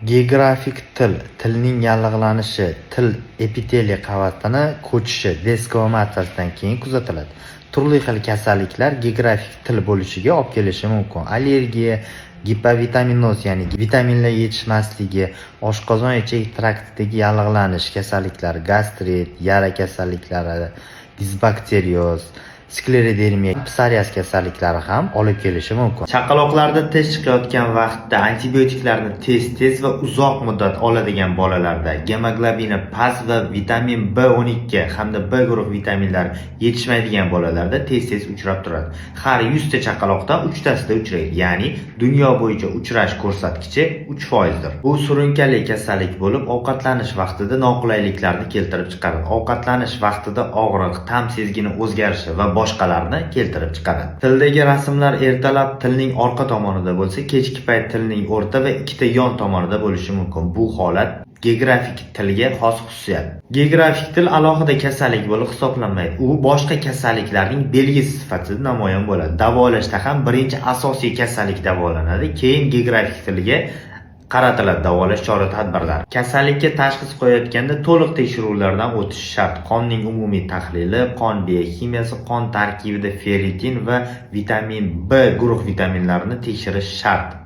Geografik til tilning yallig'lanishi, til epiteliy qavatini ko'chishi desquamatatsiyadan keyin kuzatiladi. Turli xil kasalliklar geografik til bo'lishiga olib kelishi mumkin. Allergiya, gipovitaminoz, ya'ni vitaminlar yetishmasligi, oshqozon ichak traktidagi yallig'lanish kasalliklari, gastrit, yara kasalliklari, disbakterioz, sklerodermiya, psoriaz kasalliklari ham olib kelishi mumkin. Chaqaloqlarda tish chiqayotgan vaqtda antibiotiklarni tez va uzoq muddat oladigan bolalarda gemoglobini past va vitamin B12 hamda B guruh vitaminlari yetishmaydigan bolalarda tez uchrab turadi. Har 100 ta chaqaloqdan 3 tasida uchraydi, ya'ni dunyo bo'yicha uchrash ko'rsatkichi 3%. Bu surunkali kasallik bo'lib, ovqatlanish vaqtida noqulayliklarni keltirib chiqaradi. Ovqatlanish vaqtida og'riq, ta'm sezgini o'zgarishi va boshqalarni keltirib chiqaradi. Tildagi rasmlar ertalab tilning orqa tomonida bo'lsa, kechki payt tilning o'rta va ikkita yon tomonida bo'lishi mumkin. Bu holat geografik tilga xos xususiyat. Geografik til alohida kasallik bo'lib hisoblanmaydi. U boshqa kasalliklarning belgisi sifatida namoyon bo'ladi. Davolashda ham birinchi asosiy kasallik davolanadi, keyin geografik tilga qaratiladi davolash chora-tadbirlari. Kasallikka tashxis qo'yayotganda to'liq tekshiruvlardan o'tish shart. Qonning umumiy tahlili, qon biokimiyasi, qon tarkibida ferritin va vitamin B guruh vitaminlarini tekshirish shart.